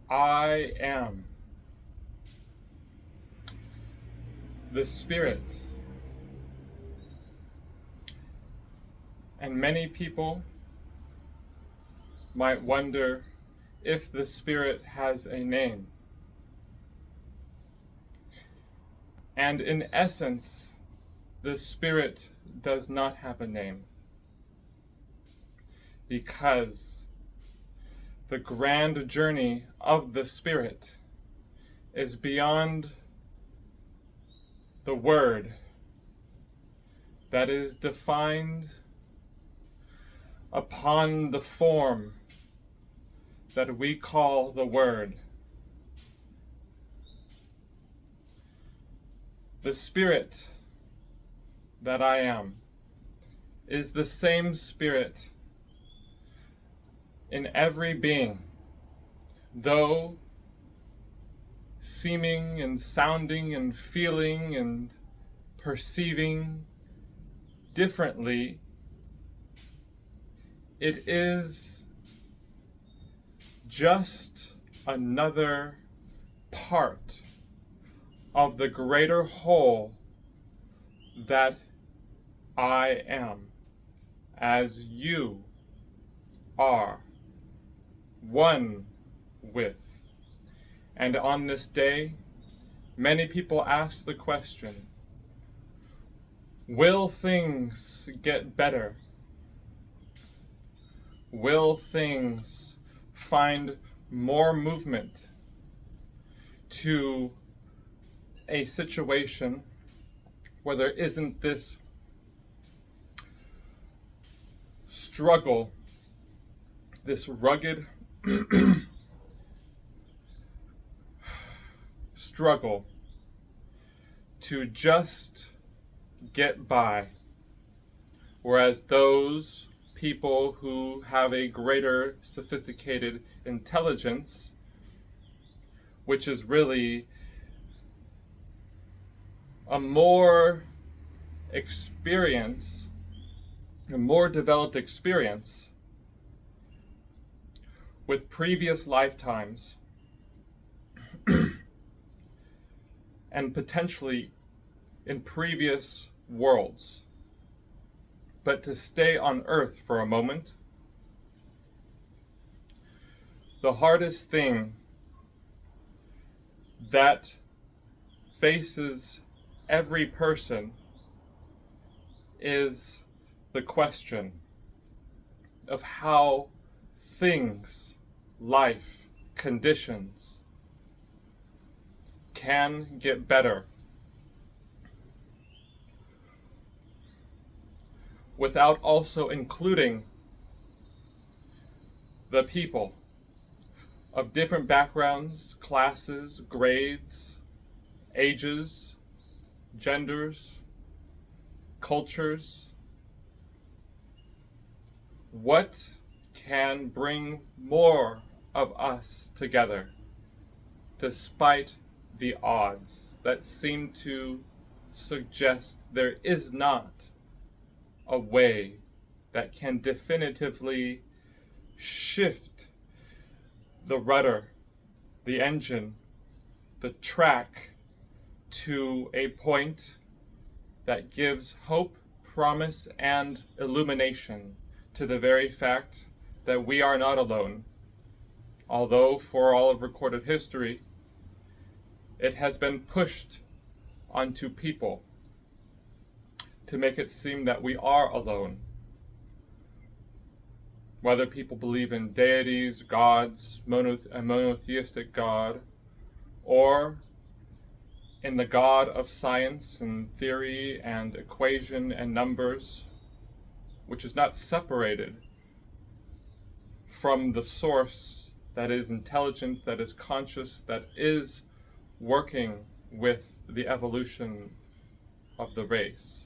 I am the Spirit. And many people might wonder if the Spirit has a name. And in essence, the Spirit does not have a name, because the grand journey of the Spirit is beyond the word that is defined upon the form that we call the word. The Spirit that I am is the same Spirit in every being, though seeming and sounding and feeling and perceiving differently, it is just another part of the greater whole that I am, as you are one with. And on this day, many people ask the question, will things get better? Will things find more movement to a situation where there isn't this struggle, this rugged struggle to just get by, whereas those people who have a greater sophisticated intelligence, which is really a more experience, a more developed experience with previous lifetimes and potentially in previous worlds. But to stay on Earth for a moment, the hardest thing that faces every person is the question of how things, life, conditions can get better without also including the people of different backgrounds, classes, grades, ages, genders, cultures. What can bring more of us together despite the odds that seem to suggest there is not a way that can definitively shift the rudder, the engine, the track to a point that gives hope, promise, and illumination to the very fact that we are not alone. Although for all of recorded history, it has been pushed onto people to make it seem that we are alone. Whether people believe in deities, gods, a monotheistic God, or in the God of science and theory and equation and numbers, which is not separated from the source that is intelligent, that is conscious, that is working with the evolution of the race.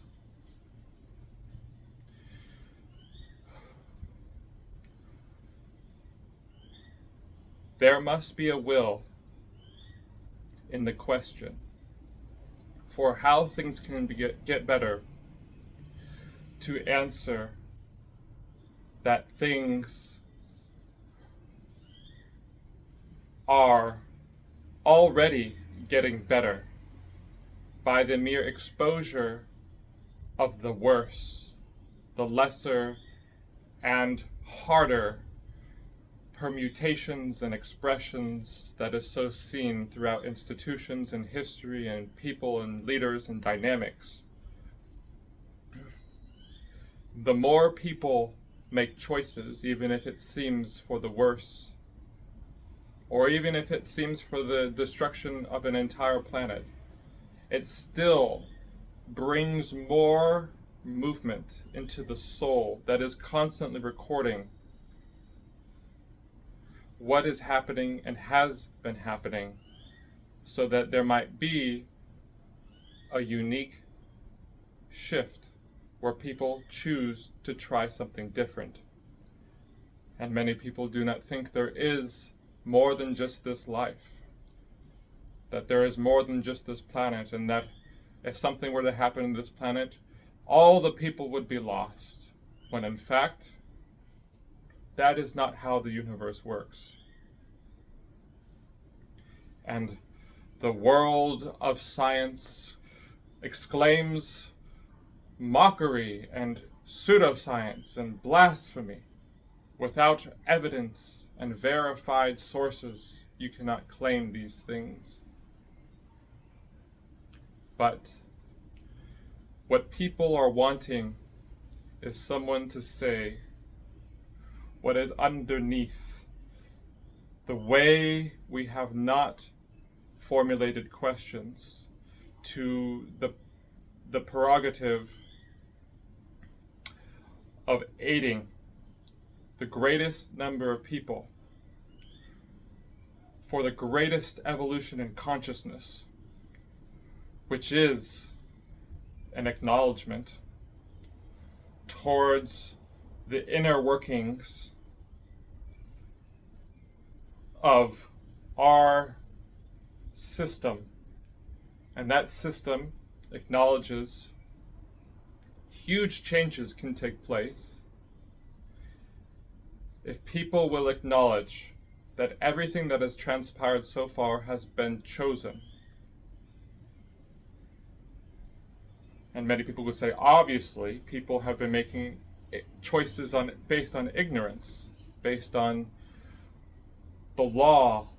There must be a will in the question for how things can get better, to answer that things are already getting better by the mere exposure of the worse, the lesser and harder permutations and expressions that is so seen throughout institutions and history and people and leaders and dynamics. The more people make choices, even if it seems for the worse, or even if it seems for the destruction of an entire planet, it still brings more movement into the soul that is constantly recording what is happening and has been happening, so that there might be a unique shift where people choose to try something different. And many people do not think there is more than just this life, that there is more than just this planet, and that if something were to happen in this planet, all the people would be lost, when in fact, that is not how the universe works. And the world of science exclaims mockery and pseudoscience and blasphemy. Without evidence and verified sources, you cannot claim these things. But what people are wanting is someone to say what is underneath the way we have not formulated questions to the prerogative of aiding the greatest number of people for the greatest evolution in consciousness, which is an acknowledgement towards the inner workings of our system. And that system acknowledges huge changes can take place if people will acknowledge that everything that has transpired so far has been chosen. And many people would say, obviously, people have been making choices based on ignorance, based on the law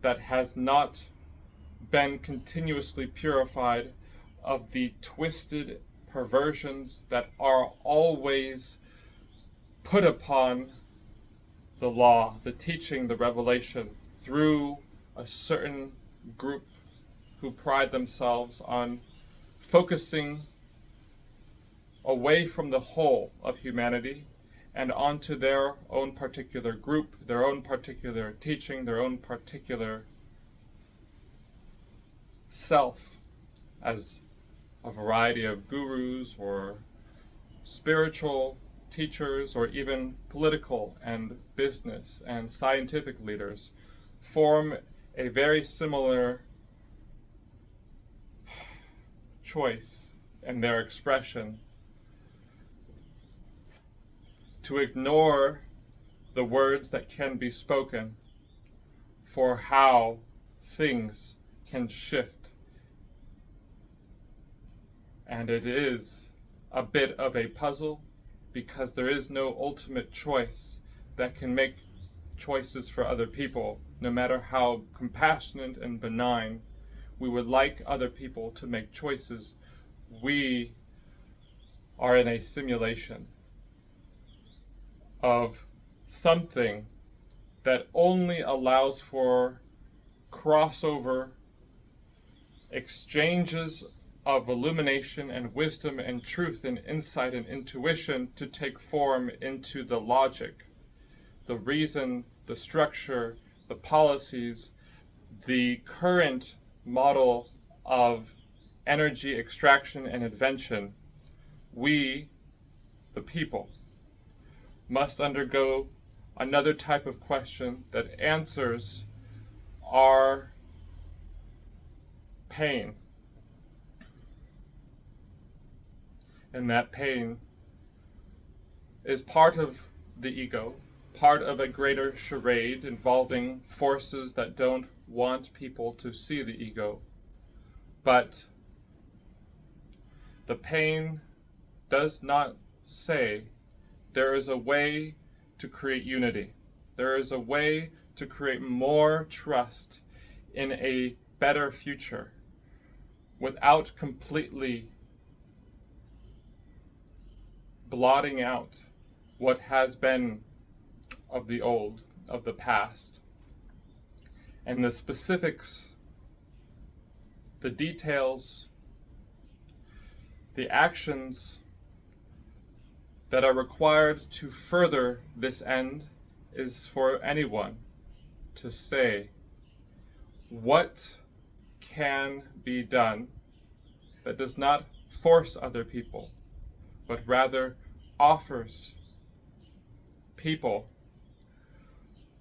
that has not been continuously purified of the twisted perversions that are always put upon the law, the teaching, the revelation, through a certain group who pride themselves on focusing away from the whole of humanity and onto their own particular group, their own particular teaching, their own particular self, as a variety of gurus or spiritual teachers or even political and business and scientific leaders form a very similar choice in their expression to ignore the words that can be spoken for how things can shift. And it is a bit of a puzzle, because there is no ultimate choice that can make choices for other people, no matter how compassionate and benign we would like other people to make choices. We are in a simulation of something that only allows for crossover exchanges of illumination and wisdom and truth and insight and intuition to take form into the logic, the reason, the structure, the policies, the current model of energy extraction and invention, we, the people, must undergo another type of question that answers our pain. And that pain is part of the ego, part of a greater charade involving forces that don't want people to see the ego. But the pain does not say there is a way to create unity. There is a way to create more trust in a better future without completely blotting out what has been of the old, of the past. And the specifics, the details, the actions that are required to further this end is for anyone to say what can be done that does not force other people, but rather offers people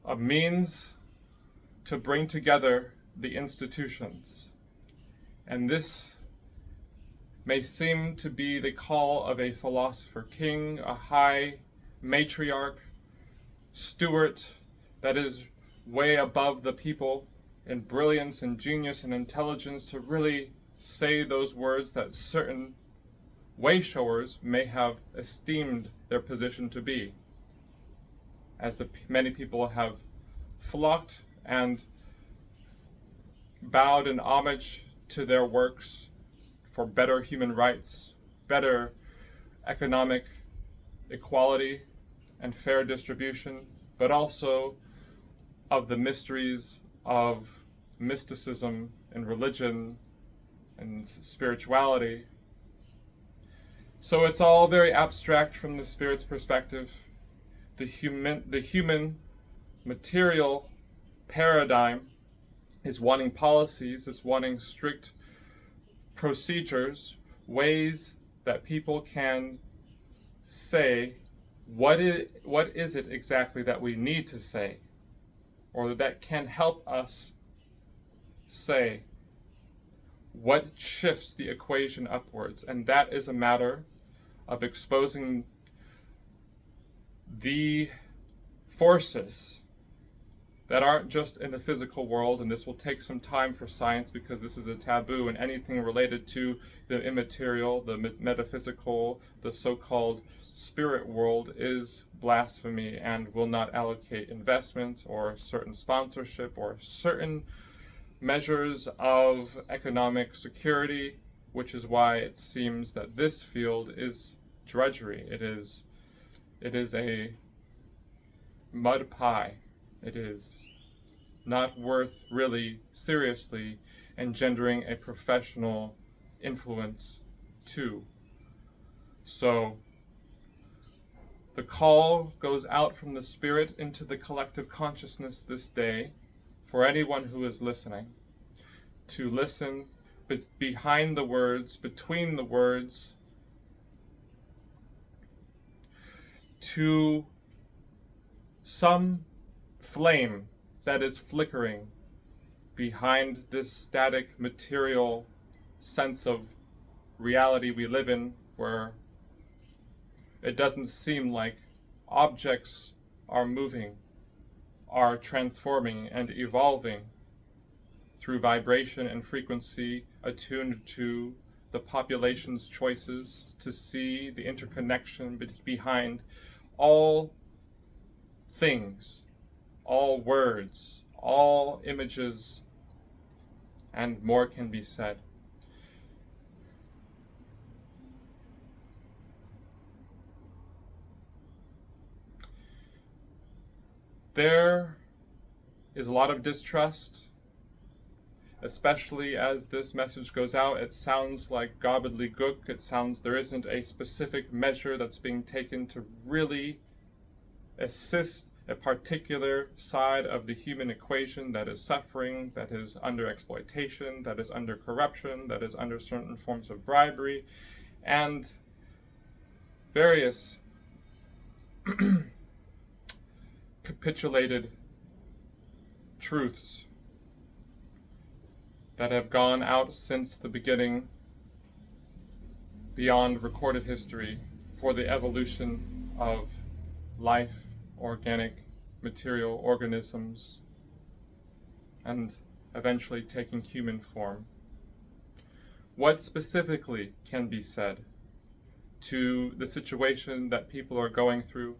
a means to bring together the institutions. And this may seem to be the call of a philosopher king, a high matriarch, steward that is way above the people in brilliance and genius and intelligence to really say those words that certain way-showers may have esteemed their position to be, as many people have flocked and bowed in homage to their works for better human rights, better economic equality and fair distribution, but also of the mysteries of mysticism and religion and spirituality. So it's all very abstract from the spirit's perspective. The human material paradigm is wanting policies, is wanting strict procedures, ways that people can say what is it exactly that we need to say, or that can help us say what shifts the equation upwards. And that is a matter of exposing the forces that aren't just in the physical world, and this will take some time for science because this is a taboo, and anything related to the immaterial, the metaphysical, the so-called spirit world is blasphemy and will not allocate investment or certain sponsorship or certain measures of economic security, which is why it seems that this field is drudgery. It is a mud pie. It is not worth really seriously engendering a professional influence to. So the call goes out from the spirit into the collective consciousness this day for anyone who is listening, to listen behind the words, between the words, to some flame that is flickering behind this static material sense of reality we live in, where it doesn't seem like objects are moving, are transforming and evolving through vibration and frequency attuned to the population's choices, to see the interconnection behind all things, all words, all images, and more can be said. There is a lot of distrust, especially as this message goes out, it sounds like gobbledygook. It sounds there isn't a specific measure that's being taken to really assist a particular side of the human equation that is suffering, that is under exploitation, that is under corruption, that is under certain forms of bribery, and various capitulated truths that have gone out since the beginning beyond recorded history for the evolution of life, organic, material organisms, and eventually taking human form. What specifically can be said to the situation that people are going through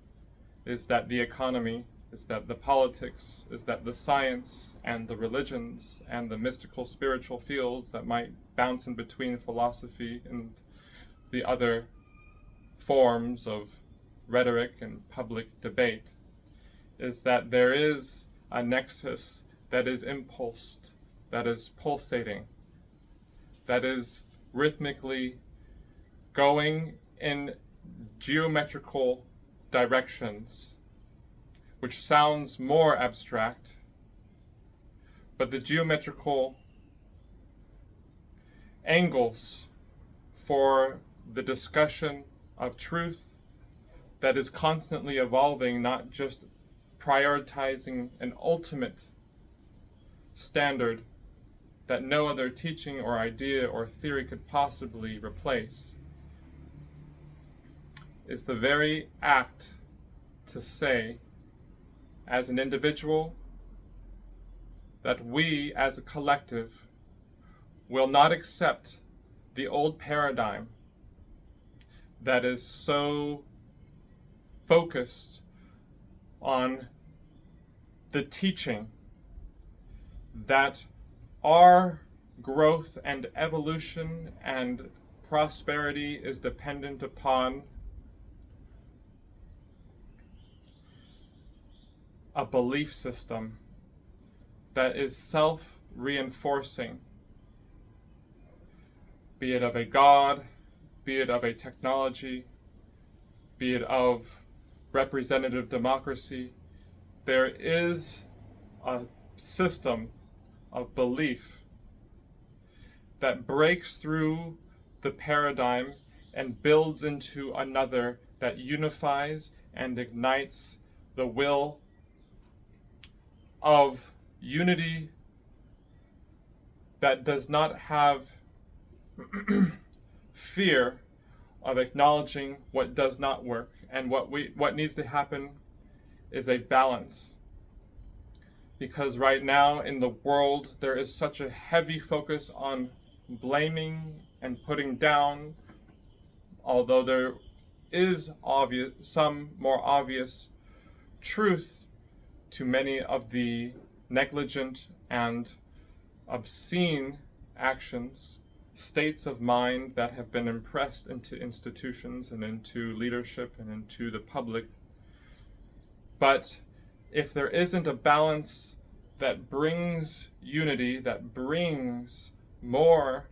is that the economy, is that the politics, is that the science and the religions and the mystical spiritual fields that might bounce in between philosophy and the other forms of rhetoric and public debate, is that there is a nexus that is impulsed, that is pulsating, that is rhythmically going in geometrical directions, which sounds more abstract, but the geometrical angles for the discussion of truth that is constantly evolving, not just prioritizing an ultimate standard that no other teaching or idea or theory could possibly replace, is the very act to say, as an individual, that we as a collective will not accept the old paradigm that is so focused on the teaching that our growth and evolution and prosperity is dependent upon a belief system that is self-reinforcing, be it of a God, be it of a technology, be it of representative democracy. There is a system of belief that breaks through the paradigm and builds into another that unifies and ignites the will of unity that does not have fear of acknowledging what does not work. And what needs to happen is a balance. Because right now in the world there is such a heavy focus on blaming and putting down, although there is some more obvious truth to many of the negligent and obscene actions, states of mind that have been impressed into institutions and into leadership and into the public. But if there isn't a balance that brings unity, that brings more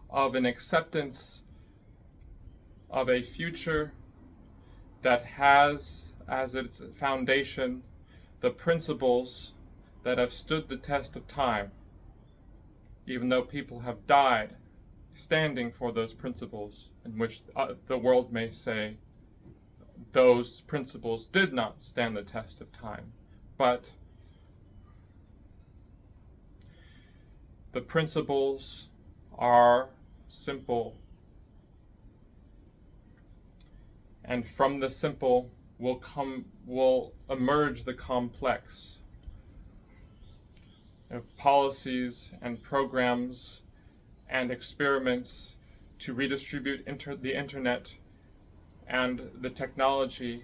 of an acceptance of a future that has as its foundation the principles that have stood the test of time, even though people have died standing for those principles, in which the world may say those principles did not stand the test of time. But the principles are simple, and from the simple will emerge the complex of policies and programs and experiments to redistribute the internet and the technology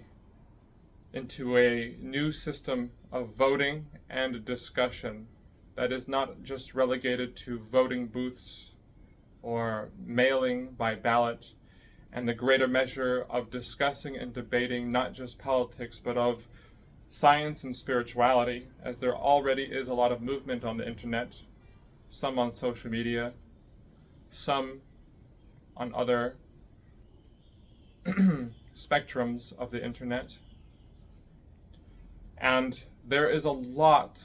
into a new system of voting and discussion that is not just relegated to voting booths or mailing by ballot, and the greater measure of discussing and debating not just politics, but of science and spirituality, as there already is a lot of movement on the internet, some on social media, some on other spectrums of the internet. And there is a lot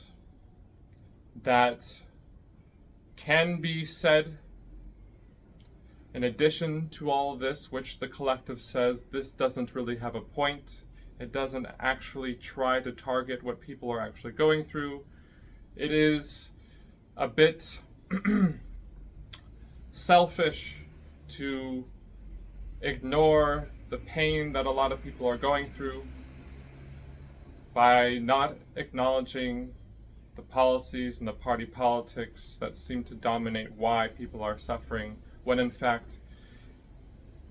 that can be said in addition to all of this, which the collective says this doesn't really have a point. It doesn't actually try to target what people are actually going through. It is a bit selfish to ignore the pain that a lot of people are going through by not acknowledging the policies and the party politics that seem to dominate why people are suffering, when in fact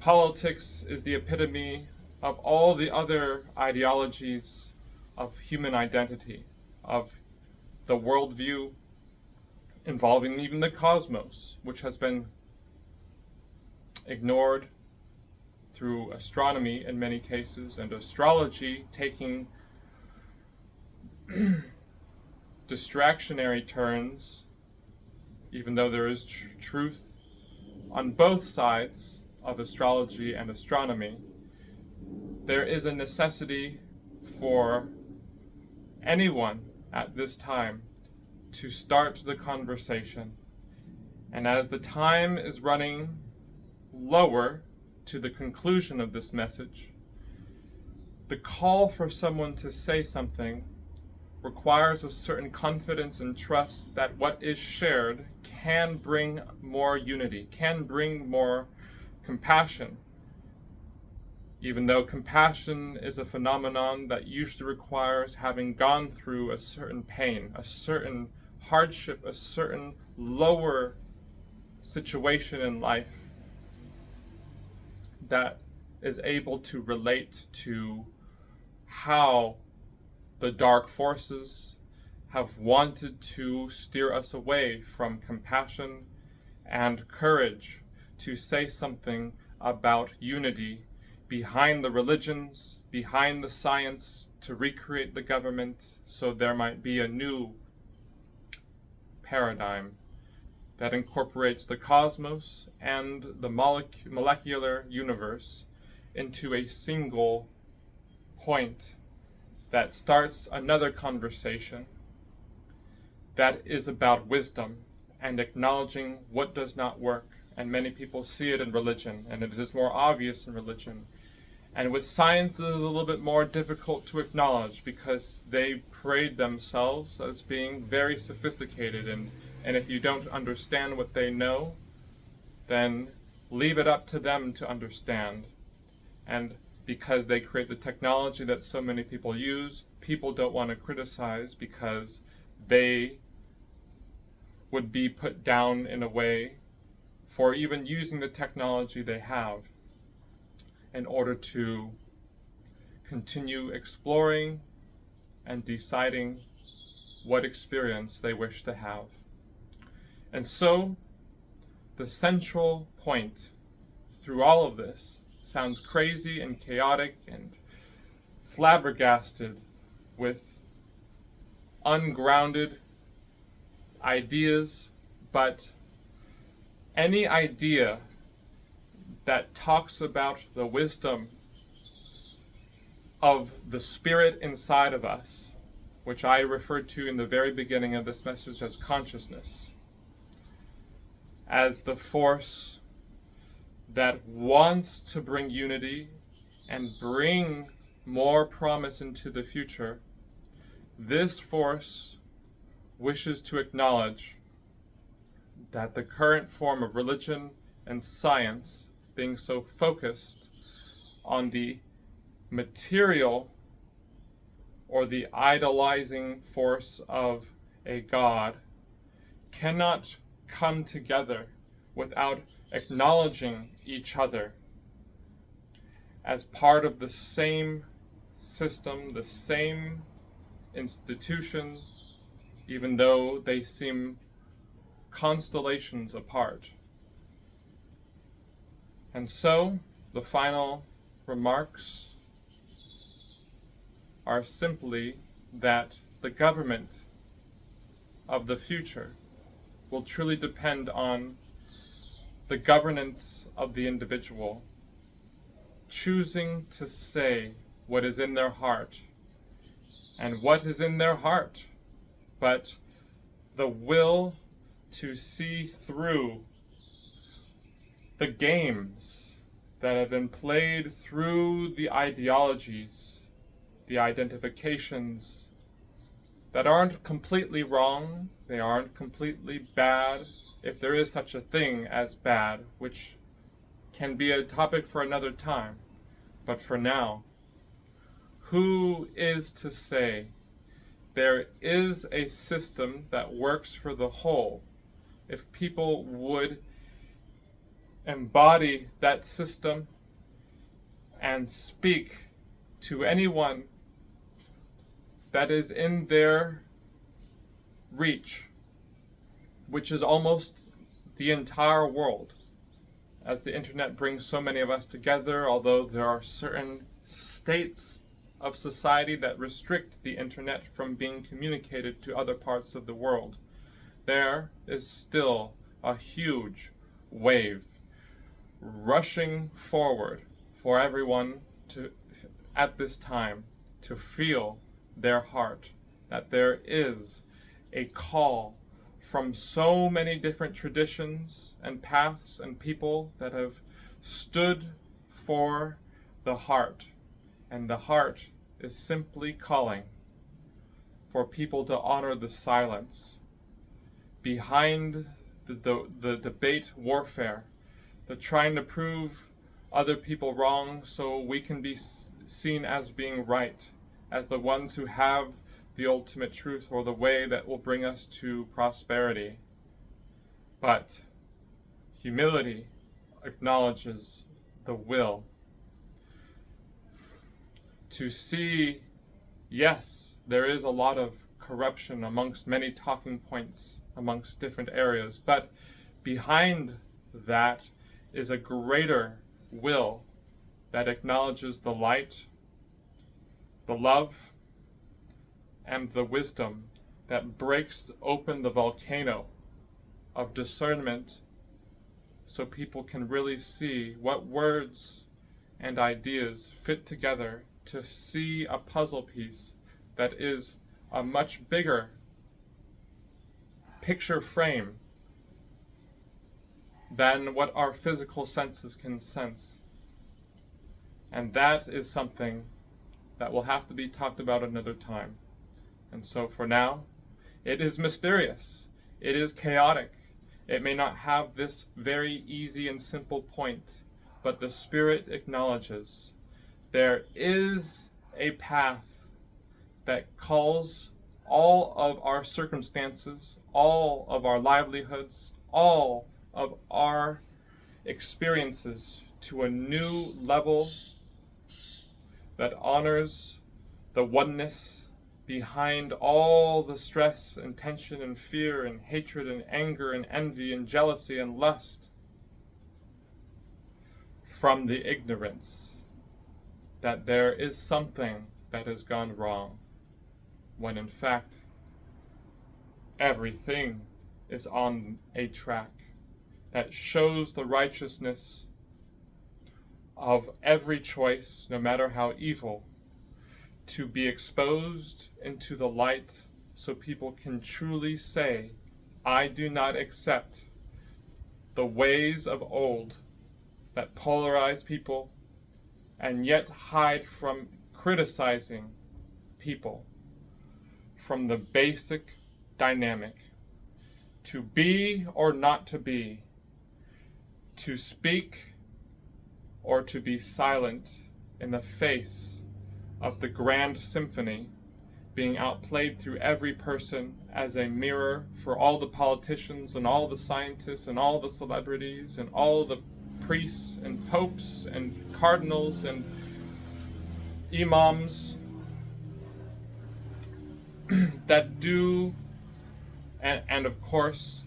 politics is the epitome of all the other ideologies of human identity, of the worldview involving even the cosmos, which has been ignored through astronomy in many cases, and astrology taking distractionary turns, even though there is truth on both sides of astrology and astronomy. There is a necessity for anyone at this time to start the conversation. And as the time is running lower to the conclusion of this message, the call for someone to say something requires a certain confidence and trust that what is shared can bring more unity, can bring more compassion. Even though compassion is a phenomenon that usually requires having gone through a certain pain, a certain hardship, a certain lower situation in life that is able to relate to how the dark forces have wanted to steer us away from compassion and courage to say something about unity behind the religions, behind the science, to recreate the government so there might be a new paradigm that incorporates the cosmos and the molecular universe into a single point that starts another conversation that is about wisdom and acknowledging what does not work. And many people see it in religion, and it is more obvious in religion. And with science, it is a little bit more difficult to acknowledge because they parade themselves as being very sophisticated, and if you don't understand what they know, then leave it up to them to understand. And because they create the technology that so many people use, people don't want to criticize because they would be put down in a way for even using the technology they have in order to continue exploring and deciding what experience they wish to have. And so, the central point through all of this sounds crazy and chaotic and flabbergasted with ungrounded ideas, but any idea that talks about the wisdom of the spirit inside of us, which I referred to in the very beginning of this message as consciousness, as the force that wants to bring unity and bring more promise into the future, this force wishes to acknowledge that the current form of religion and science, being so focused on the material or the idolizing force of a god, cannot come together without acknowledging each other as part of the same system, the same institution, even though they seem constellations apart. And so, the final remarks are simply that the government of the future will truly depend on the governance of the individual choosing to say what is in their heart. And what is in their heart but the will to see through the games that have been played through the ideologies, the identifications that aren't completely wrong, they aren't completely bad, if there is such a thing as bad, which can be a topic for another time. But for now, who is to say there is a system that works for the whole if people would embody that system and speak to anyone that is in their reach, which is almost the entire world, as the internet brings so many of us together, although there are certain states of society that restrict the internet from being communicated to other parts of the world. There is still a huge wave rushing forward for everyone to, at this time, to feel their heart, that there is a call from so many different traditions and paths and people that have stood for the heart. And the heart is simply calling for people to honor the silence behind the debate warfare, the trying to prove other people wrong so we can be seen as being right, as the ones who have the ultimate truth or the way that will bring us to prosperity. But humility acknowledges the will to see, yes, there is a lot of corruption amongst many talking points amongst different areas, but behind that is a greater will that acknowledges the light, the love, and the wisdom that breaks open the volcano of discernment so people can really see what words and ideas fit together to see a puzzle piece that is a much bigger picture frame than what our physical senses can sense. And that is something that will have to be talked about another time. And so for now, it is mysterious. It is chaotic. It may not have this very easy and simple point, but the Spirit acknowledges there is a path that calls all of our circumstances, all of our livelihoods, all of our experiences to a new level that honors the oneness behind all the stress and tension and fear and hatred and anger and envy and jealousy and lust from the ignorance that there is something that has gone wrong, when in fact everything is on a track that shows the righteousness of every choice, no matter how evil, to be exposed into the light so people can truly say, I do not accept the ways of old that polarize people and yet hide from criticizing people from the basic dynamic. To be or not to be, to speak or to be silent in the face of the grand symphony being outplayed through every person as a mirror for all the politicians and all the scientists and all the celebrities and all the priests and popes and cardinals and imams that do, and of course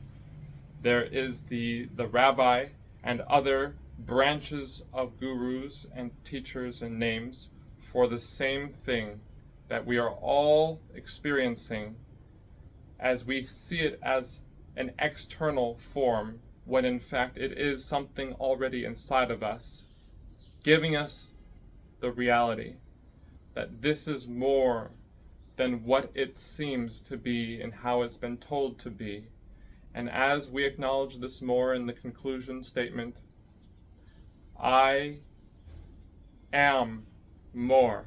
there is the rabbi and other branches of gurus and teachers and names for the same thing, that we are all experiencing as we see it as an external form, when in fact it is something already inside of us, giving us the reality that this is more than what it seems to be and how it's been told to be. And as we acknowledge this more in the conclusion statement, I am more,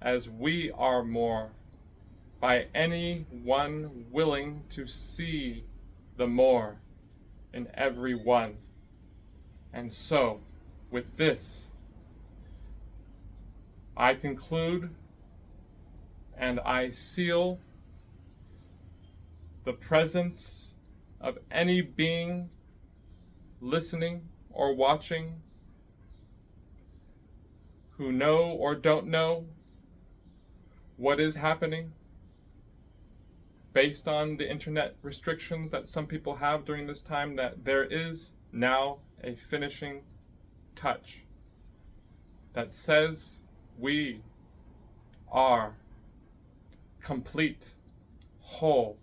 as we are more, by anyone willing to see the more in every one. And so, with this, I conclude and I seal the presence of any being listening or watching who know or don't know what is happening based on the internet restrictions that some people have during this time, that there is now a finishing touch that says we are complete, whole,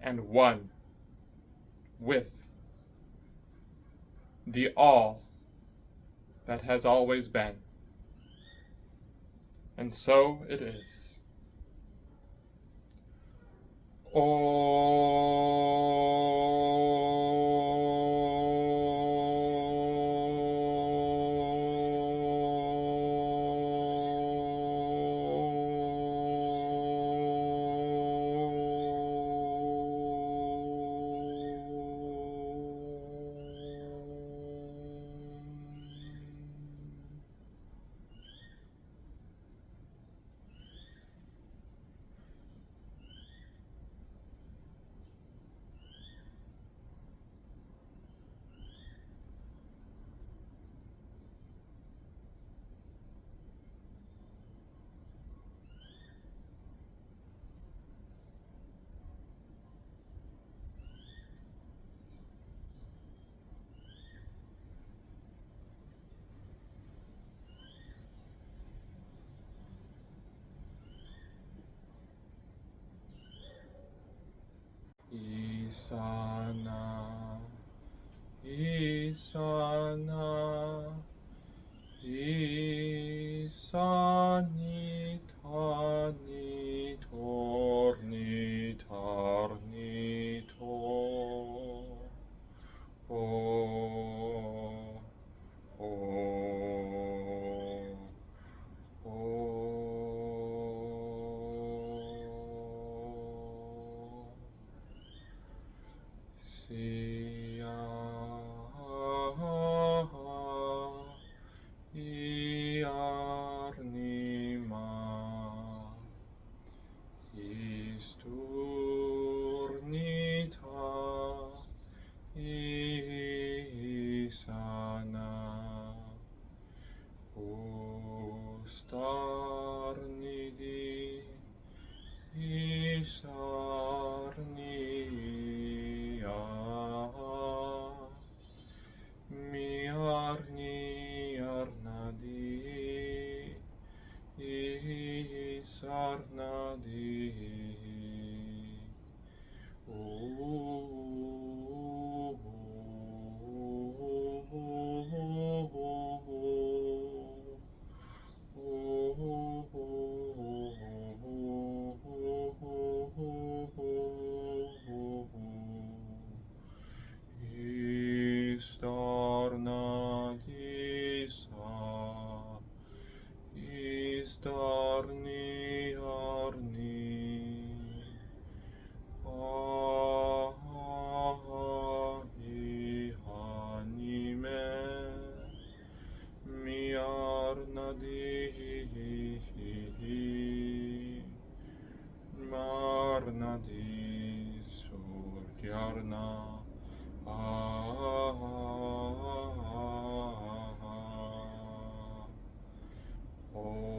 and one with the all that has always been. And so it is. Isana, Isana, Isani, Tani, Torni, Tarni, Tor. Oh, oh, oh. Siya, Iarnima, Isturnita, Isana, Ustarnidi, Isarnia, Miarni Arnadi, Isarnadi. Istarni Arni, Ihanime, Miarnadi, Marnadi, Surgyarna, Oh.